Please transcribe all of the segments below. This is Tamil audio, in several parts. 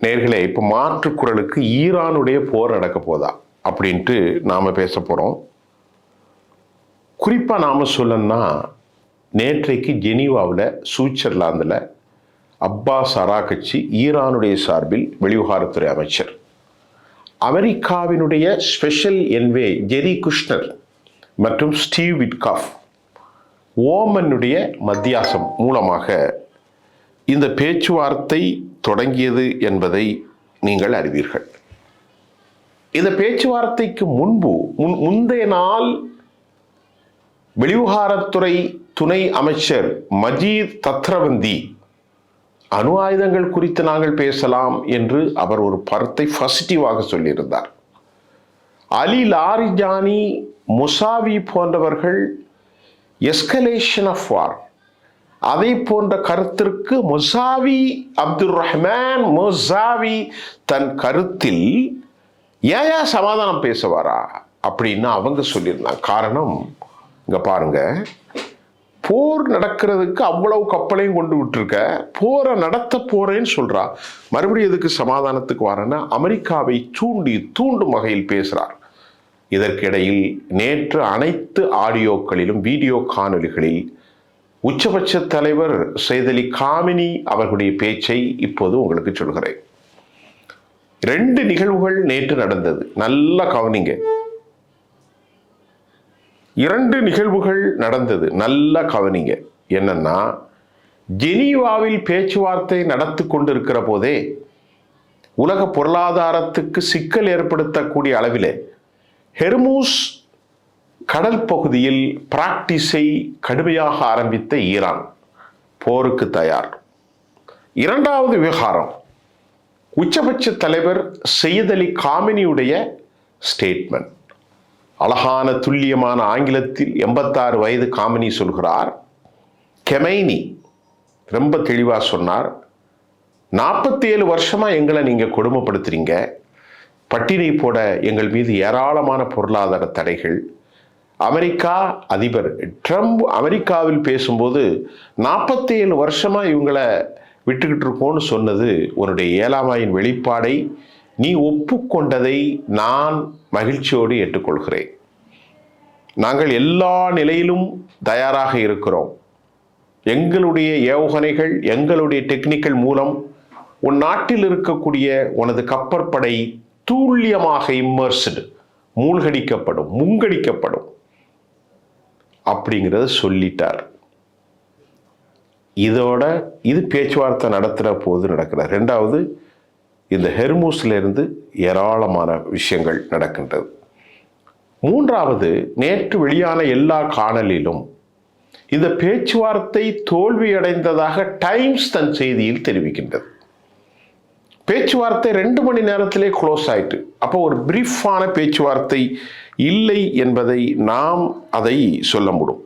நேர்களே, இப்போ மாற்றுக்குரலுக்கு ஈரானுடைய போர் நடக்க போதா அப்படின்ட்டு நாம் பேச போகிறோம். குறிப்பாக நாம் சொல்லணும்னா, நேற்றைக்கு ஜெனீவாவில் சுவிட்சர்லாந்தில் அப்பாஸ் அராகச்சி ஈரானுடைய சார்பில் வெளிவிவகாரத்துறை அமைச்சர், அமெரிக்காவினுடைய ஸ்பெஷல் என்வே ஜெரி குஷ்னர் மற்றும் ஸ்டீவ் விட்காஃப் ஓமனுடைய மத்தியாசம் மூலமாக இந்த பேச்சுவார்த்தை தொடங்கியது என்பதை நீங்கள் அறிவீர்கள். இந்த பேச்சுவார்த்தைக்கு முந்தைய நாள் வெளிவிவகாரத்துறை துணை அமைச்சர் மஜீத் தத்ரவந்தி அணு ஆயுதங்கள் குறித்து நாங்கள் பேசலாம் என்று அவர் ஒரு கருத்தை பாசிட்டிவாக சொல்லியிருந்தார். அலி லாரிஜானி, முசாவி போன்றவர்கள் எஸ்கலேஷன் ஆஃப் வார், அதை போன்ற கருத்திற்கு அப்துல் ரஹ்மான் முசாவி தன் கருத்தில் ஏயா சமாதானம் பேசுவாரா அப்படின்னு அவங்க சொல்லியிருந்தாங்க. காரணம், இங்க பாருங்க, போர் நடக்கிறதுக்கு அவ்வளவு கப்பலையும் கொண்டு விட்டுருக்க, போரை நடத்த போறேன்னு சொல்றா, மறுபடியும் எதுக்கு சமாதானத்துக்கு வரேன்னா அமெரிக்காவை தூண்டும் வகையில் பேசுறார். இதற்கிடையில் நேற்று அனைத்து ஆடியோக்களிலும் வீடியோ காணொலிகளில் உச்சபட்ச தலைவர் சையத் அலி காமினி அவர்களுடைய பேச்சை இப்போது உங்களுக்கு சொல்கிறேன். 2 நிகழ்வுகள் நேற்று நடந்தது, நல்லா கவனிங்க. 2 நிகழ்வுகள் நடந்தது, நல்லா கவனிங்க. என்னன்னா, ஜெனீவாவில் பேச்சுவார்த்தை நடத்தி கொண்டிருக்கிற போதே உலக பொருளாதாரத்துக்கு சிக்கல் ஏற்படுத்தக்கூடிய அளவில் ஹெர்மூஸ் கடல் பகுதியில் பிராக்டிஸை கடுமையாக ஆரம்பித்த ஈரான் போருக்கு தயார். 2வது விவகாரம், உச்சபட்ச தலைவர் சையத் அலி காமினியுடைய ஸ்டேட்மெண்ட். அழகான துல்லியமான ஆங்கிலத்தில் 86 வயது காமினி சொல்கிறார். கெமைனி ரொம்ப தெளிவாக சொன்னார், 47 வருஷமா எங்களை நீங்க கொடுமைப்படுத்துறீங்க, பட்டினி போட எங்கள் மீது ஏராளமான பொருளாதார தடைகள். அமெரிக்கா அதிபர் ட்ரம்ப் அமெரிக்காவில் பேசும்போது 47 வருஷமா இவங்களை விட்டுக்கிட்டு இருக்கோன்னு சொன்னது உன்னுடைய ஏழாமையின் வெளிப்பாடை நீ ஒப்புக்கொண்டதை நான் மகிழ்ச்சியோடு ஏற்றுக்கொள்கிறேன். நாங்கள் எல்லா நிலையிலும் தயாராக இருக்கிறோம். எங்களுடைய ஏவுகணைகள், எங்களுடைய டெக்னிக்கல் மூலம் உன் நாட்டில் இருக்கக்கூடிய உனது கப்பற்படை துல்லியமாக இம்மர்ஸ்டு, மூழ்கடிக்கப்படும், முங்கடிக்கப்படும் அப்படிங்கிறத சொல்லிட்டார். இது பேச்சுவார்த்தை நடத்துகிற போது நடக்கிறார். 2வது, இந்த ஹெர்மூஸ்ல இருந்து ஏராளமான விஷயங்கள் நடக்கின்றது. 3வது, நேற்று வெளியான எல்லா காணொளியிலும் இந்த பேச்சுவார்த்தை தோல்வியடைந்ததாக டைம்ஸ் தன் செய்தியில் தெரிவிக்கின்றது. பேச்சுவார்த்தை 2 மணி நேரத்திலே க்ளோஸ் ஆயிட்டு. அப்போ ஒரு பிரீஃபான பேச்சுவார்த்தை இல்லை என்பதை நாம் அதை சொல்ல முடியும்.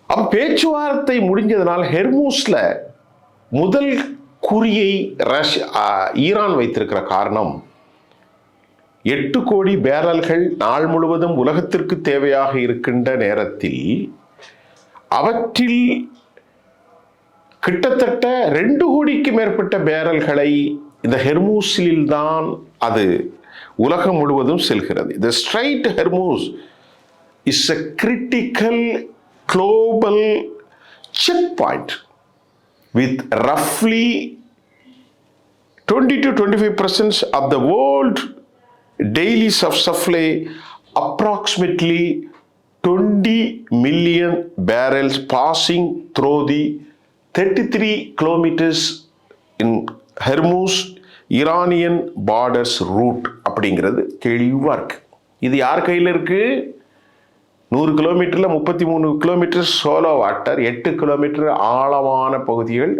அப்ப பேச்சுவார்த்தை முடிஞ்சதுனால் ஹெர்மூஸ்ல முதல் குறியை ஈரான் வைத்திருக்கிற காரணம், 8 கோடி பேரல்கள் நாள் முழுவதும் உலகத்திற்கு தேவையாக இருக்கின்ற நேரத்தில் அவற்றில் கிட்டத்தட்ட 2 கோடிக்கு மேற்பட்ட பேரல்களை இந்த ஹெர்மூஸில் தான் அது உலகம் முழுவதும் செல்கிறது. The Strait of Hormuz is a critical global checkpoint with roughly 20 to 25% of the world daily supply, approximately 20 million barrels passing through the 33 kilometers in Hormuz Iranian borders route அப்படிங்கிறது தெளிவாக இருக்கு. இது யார் கையில் இருக்கு? 100 கிலோமீட்டரில் 33 கிலோமீட்டர் சோலோ வாட்டர், 8 கிலோமீட்டர் ஆழமான பகுதிகள்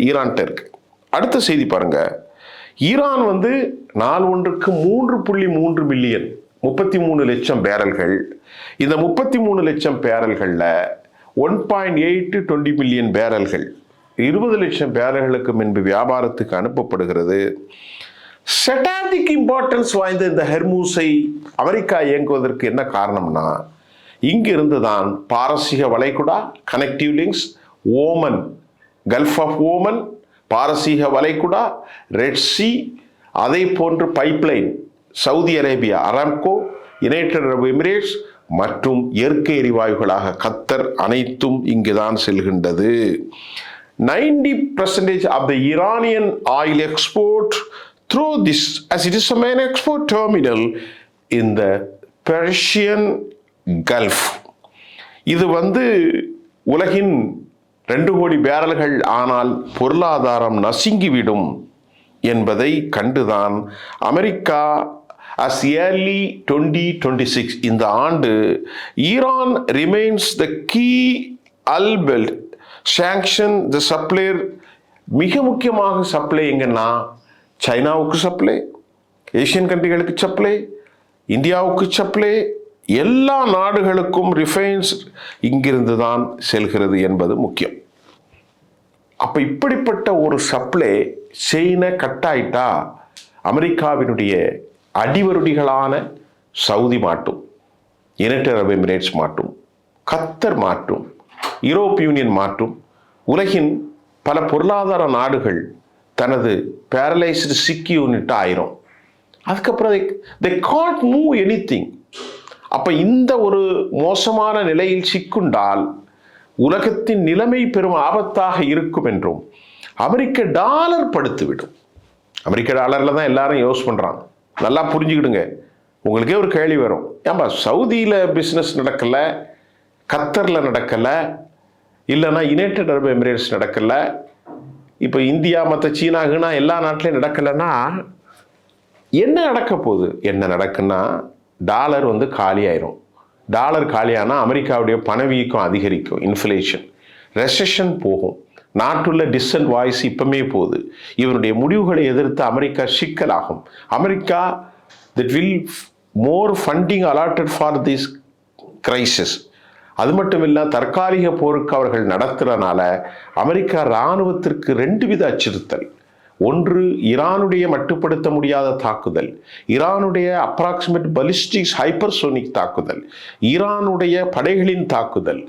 ஈரான்கிட்ட இருக்கு. அடுத்த செய்தி பாருங்க, ஈரான் நாள் ஒன்றுக்கு 3.3 மில்லியன் 33 லட்சம் பேரல்கள். இந்த 33 லட்சம் பேரல்களில் 1.8 20 மில்லியன் பேரல்கள் 20 லட்சம் பேரல்களுக்கு முன்பு வியாபாரத்துக்கு அனுப்பப்படுகிறது. ஸ்ட்ராட்டஜிக் இம்பார்ட்டன்ஸ் வாய்ந்த இந்த ஹெர்மூஸை அமெரிக்கா இயங்குவதற்கு என்ன காரணம்னா, இங்கிருந்து தான் பாரசீக வளைகுடா, connective links, Oman, gulf of Oman, பாரசீக வளைகுடா, ரெட் சி, அதை போன்று pipeline, Saudi Arabia Aramco, United Arab Emirates மற்றும் இயற்கை எரிவாயுகளாக கத்தர் அனைத்தும் இங்குதான் செல்கின்றது. 90% of the Iranian oil export through this, as it is a main export terminal in the Persian Gulf. இது உலகின் 2 கோடி பேரல்கள் ஆனால் பொருளாதாரம் நசுங்கிவிடும் என்பதை கண்டுதான் அமெரிக்கா as early 2026 இந்த ஆண்டு Iran remains the key albeit sanction the supplier. மிக முக்கியமாக சப்ளை எங்கன்னா சைனாவுக்கு சப்ளை, ஏசியன் கண்ட்ரிகளுக்கு சப்ளை, இந்தியாவுக்கு சப்ளை, எல்லா நாடுகளுக்கும் ரிஃபைன்ஸ் இங்கிருந்து தான் செல்கிறது என்பது முக்கியம். அப்ப இப்படிப்பட்ட ஒரு சப்ளை செயினை கட்டாயிட்டா அமெரிக்காவினுடைய அடிவருடிகளான சவுதி மாட்டும், யுனைடெட் அரபு எமிரேட்ஸ் மாட்டும், கத்தர் மாட்டும், யூரோப் யூனியன் மாட்டும், உலகின் பல பொருளாதார நாடுகள் தனது பேரலைஸ்டு சிக்கி யூனிட் ஆயிரும். அதுக்கப்புறம் they can't move anything. அப்ப இந்த ஒரு மோசமான நிலையில் சிக்குண்டால் உலகத்தின் நிலைமை பெரும் ஆபத்தாக இருக்கும் என்றும் அமெரிக்க டாலர் படுத்துவிடும். அமெரிக்க டாலர்ல தான் எல்லாரும் யூஸ் பண்றாங்க. நல்லா புரிஞ்சுக்கிடுங்க. உங்களுக்கே ஒரு கேள்வி வரும், ஏன்பா சவுதியில பிசினஸ் நடக்கல, கத்தர்ல நடக்கல, இல்லைன்னா யுனைடெட் அரபு எமிரேட்ஸ் நடக்கல, இப்போ இந்தியா மற்ற சீனாகுனா எல்லா நாட்டிலையும் நடக்கலைன்னா என்ன நடக்க போகுது? என்ன நடக்குன்னா டாலர் காலி ஆயிரும். டாலர் காலியானா அமெரிக்காவுடைய பணவீக்கம் அதிகரிக்கும், இன்ஃப்ளேஷன், ரெசெஷன் போகும், நாட்டுள்ள டிஸ்டன்ட் வாய்ஸ் இப்பமே போகுது. இவனுடைய முடிவுகளை எதிர்த்து அமெரிக்கா சிக்கலாகும். America that will more funding allotted for this crisis. அது மட்டும் இல்லை, தற்காலிக போருக்கு அவர்கள் நடத்துறதுனால அமெரிக்கா இராணுவத்திற்கு 2 வித அச்சுறுத்தல். ஒன்று, ஈரானுடைய மட்டுப்படுத்த முடியாத தாக்குதல், ஈரானுடைய அப்ராக்சிமேட் பலிஸ்டிக்ஸ் ஹைப்பர்சோனிக் தாக்குதல், ஈரானுடைய படைகளின் தாக்குதல்.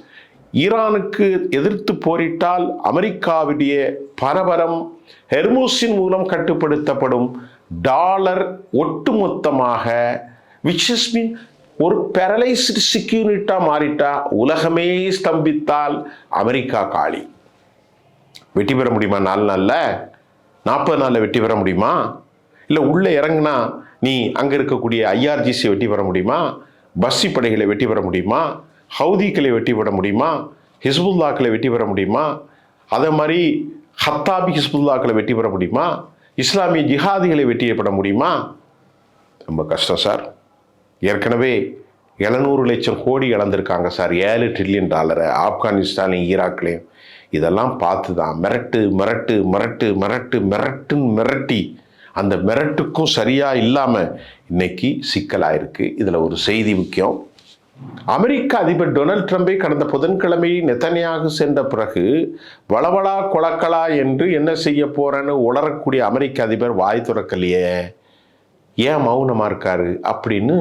ஈரானுக்கு எதிர்த்து போரிட்டால் அமெரிக்காவுடைய பரபரம் ஹெர்மூஸின் மூலம் கட்டுப்படுத்தப்படும். டாலர் ஒட்டுமொத்தமாக which has been ஒரு பேரலைஸ்டு செக்யூரிட்டா மாறிட்டா, உலகமே ஸ்தம்பித்தால் அமெரிக்கா காலி. வெற்றி பெற முடியுமா? 4 நாள்ல 40 நாள்ல வெற்றி பெற முடியுமா? இல்லை உள்ள இறங்குனா நீ அங்க இருக்கக்கூடிய IRGC வெற்றி பெற முடியுமா? பஸ்ஸி படைகளை வெற்றி பெற முடியுமா? ஹவுதிகளை வெற்றி பெற முடியுமா? ஹிஸ்புல்லாக்களை வெற்றி பெற முடியுமா? அதே மாதிரி ஹத்தாபி ஹிஸ்புல்லாக்களை வெற்றி பெற முடியுமா? இஸ்லாமிய ஜிஹாதிகளை வெற்றி பெற முடியுமா? ரொம்ப கஷ்டம் சார். ஏற்கனவே 700 லட்சம் கோடி இழந்திருக்காங்க சார், $7 ட்ரில்லியன். ஆப்கானிஸ்தானையும் ஈராக்லையும். இதெல்லாம் பார்த்து தான் மிரட்டு மிரட்டு மிரட்டு மிரட்டு மிரட்டுன்னு மிரட்டி அந்த மிரட்டுக்கும் சரியா இல்லாம இன்னைக்கு சிக்கலாயிருக்கு. இதுல ஒரு செய்தி முக்கியம். அமெரிக்க அதிபர் டொனால்ட் ட்ரம்பை கடந்த புதன்கிழமை நெத்தனியாக சென்ற பிறகு வளவளா கொலக்கலா என்று என்ன செய்ய போறேன்னு உளரக்கூடிய அமெரிக்க அதிபர் வாய் துறக்கலையே, ஏன் மௌனமா இருக்காரு அப்படின்னு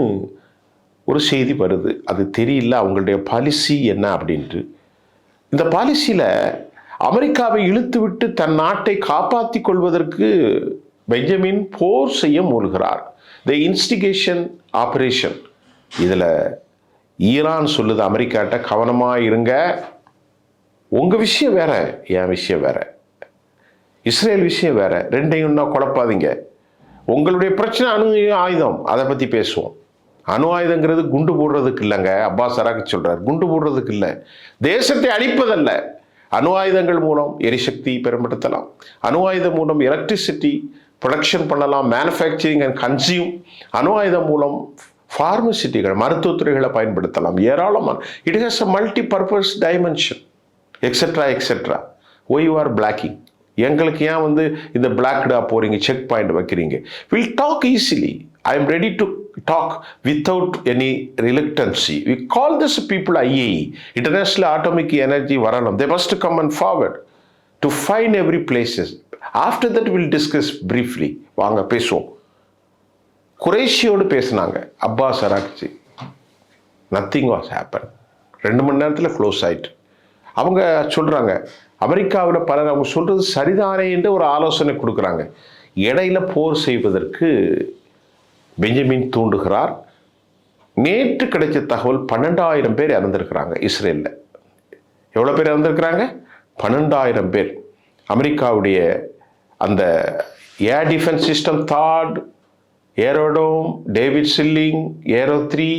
ஒரு செய்தி வருது. அது தெரியல அவங்களுடைய பாலிசி என்ன அப்படின்ட்டு. இந்த பாலிசியில அமெரிக்காவை இழுத்து விட்டு தன் நாட்டை காப்பாற்றி கொள்வதற்கு பெஞ்சமின் போர் செய்ய மூழ்கிறார். த இன்ஸ்டிகேஷன் ஆபரேஷன். இதுல ஈரான் சொல்லுது அமெரிக்காட்ட கவனமா இருங்க, உங்க விஷயம் வேற, என் விஷயம் வேற, இஸ்ரேல் விஷயம் வேற, ரெண்டையும் குழப்பாதீங்க. உங்களுடைய பிரச்சனை அணு ஆயுதம், அதை பத்தி பேசுவோம். அணு ஆயுதங்கிறது குண்டு போடுறதுக்கு இல்லைங்க. அப்பாஸ் அராக் சொல்றார், குண்டு போடுறதுக்கு இல்லை, தேசத்தை அழிப்பதல்ல. அணு ஆயுதங்கள் மூலம் எரிசக்தி பெரும்படுத்தலாம், அணு ஆயுதம் மூலம் எலக்ட்ரிசிட்டி ப்ரொடக்ஷன் பண்ணலாம், மேனுஃபேக்சரிங் அண்ட் கன்சியூம். அணு ஆயுதம் மூலம் ஃபார்மசிட்டிகள், மருத்துவத்துறைகளை பயன்படுத்தலாம், ஏராளமான. It has a multi purpose dimension etcetera etcetera. Why you are blocking? எங்களுக்கு ஏன் இந்த பிளாக்டா போறீங்க, செக் பாயிண்ட் வைக்கிறீங்க? Will talk easily. I am ready to talk without any reluctancy. We call this people IAE, International Atomic Energy Varanam. They must come and forward to find every places. After that we'll discuss briefly. வாங்க பேசுவோம். குரேஷியோடு பேசினாங்க Abbas Araghchi. Nothing was happen. 2 மணி நேரத்தில் க்ளோஸ் ஆயிட்டு. அவங்க சொல்கிறாங்க, அமெரிக்காவில் பலர் அவங்க சொல்கிறது சரிதானே என்று ஒரு ஆலோசனை கொடுக்குறாங்க. இடையில போர் செய்வதற்கு பெஞ்சமின் தூண்டுகிறார். நேற்று கிடைச்ச தகவல் 12,000 பேர் இறந்திருக்கிறாங்க இஸ்ரேலில். எவ்வளோ பேர் இறந்திருக்கிறாங்க? 12,000 பேர். அமெரிக்காவுடைய அந்த ஏர் டிஃபென்ஸ் சிஸ்டம் தாட், ஏரோடோம், டேவிட் சில்லிங், ஏரோ 3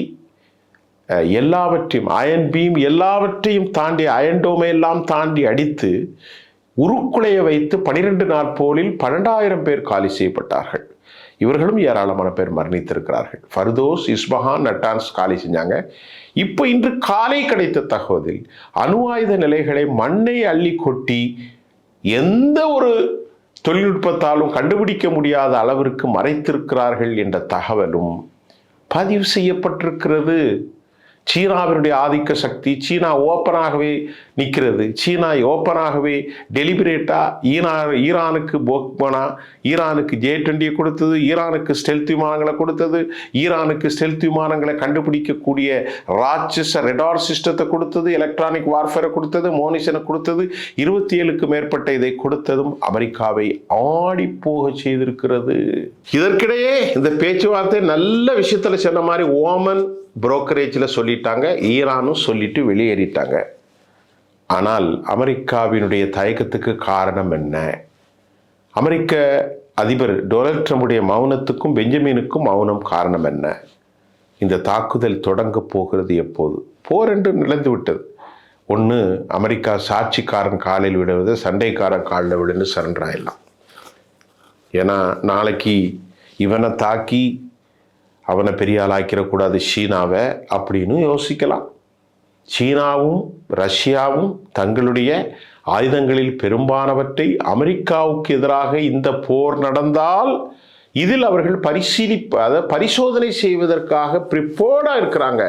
எல்லாவற்றையும், அயன் பீம் எல்லாவற்றையும் தாண்டி, அயன்டோமை எல்லாம் தாண்டி அடித்து உருக்குலைய வைத்து 12 நாள் போரில் 12,000 பேர் காலி செய்யப்பட்டார்கள். இவர்களும் ஏராளமான பேர் மரணித்திருக்கிறார்கள். ஃபர்தோஸ், இஸ்பஹான், நட்டான்ஸ் காலி செஞ்சாங்க. இப்போ இன்று காலை கிடைத்த தகவலில் அணு ஆயுத நிலைகளை மண்ணை அள்ளி கொட்டி எந்த ஒரு தொழில்நுட்பத்தாலும் கண்டுபிடிக்க முடியாத அளவிற்கு மறைத்திருக்கிறார்கள் என்ற தகவலும் பதிவு செய்யப்பட்டிருக்கிறது. சீனாவினுடைய ஆதிக்க சக்தி, சீனா ஓப்பனாகவே நிற்கிறது. சீனா ஓப்பனாகவே டெலிபரேட்டாக ஈரானுக்கு போக்மனா, ஈரானுக்கு J-20 கொடுத்தது, ஈரானுக்கு ஸ்டெல்த் விமானங்களை கொடுத்தது, ஈரானுக்கு ஸ்டெல்த் விமானங்களை கண்டுபிடிக்கக்கூடிய ராட்சச ரெடார் சிஸ்டத்தை கொடுத்தது, எலக்ட்ரானிக் வார்ஃபேரை கொடுத்தது, மோனிஷனை கொடுத்தது, 27க்கு மேற்பட்ட இதை கொடுத்ததும் அமெரிக்காவை ஆடிப்போக செய்திருக்கிறது. இதற்கிடையே இந்த பேச்சுவார்த்தை நல்ல விஷயத்தில் சொன்ன மாதிரி ஓமன் புரோக்கரேஜில் சொல்லிட்டாங்க, ஈரானும் சொல்லிட்டு வெளியேறிட்டாங்க. ஆனால் அமெரிக்காவினுடைய தயக்கத்துக்கு காரணம் என்ன? அமெரிக்க அதிபர் டொனால்ட் ட்ரம்புடைய மௌனத்துக்கும் பெஞ்சமினுக்கும் மௌனம் காரணம் என்ன? இந்த தாக்குதல் தொடங்க போகிறது எப்போது? போர் என்று நிலந்து விட்டது. ஒன்று அமெரிக்கா சாட்சிக்காரன் காலில் விடுவது, சண்டைக்காரன் காலில் விடுன்னு சரண்டர் ஆயிடலாம். ஏன்னா நாளைக்கு இவனை தாக்கி அவனை பெரிய ஆளாக்கிடக்கூடாது சீனாவை அப்படின்னு யோசிக்கலாம். சீனாவும் ரஷ்யாவும் தங்களுடைய ஆயுதங்களில் பெரும்பாலானவற்றை அமெரிக்காவுக்கு எதிராக இந்த போர் நடந்தால் இதில் அவர்கள் பரிசோதனை செய்வதற்காக ப்ரிப்பேர்டாக இருக்கிறாங்க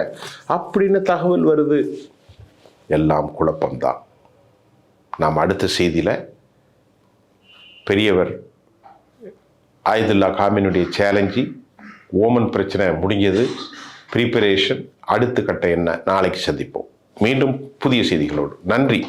அப்படின்னு தகவல் வருது. எல்லாம் குழப்பம்தான். நாம் அடுத்த செய்தியில் பெரியவர் ஆயதுல்லா காமினுடைய சேலஞ்சு, ஓமன் பிரச்சனை முடிஞ்சது, ப்ரிப்பரேஷன், அடுத்த கட்டம் என்ன, நாளைக்கு சந்திப்போம். மீண்டும் புதிய செய்திகளோடு. நன்றி.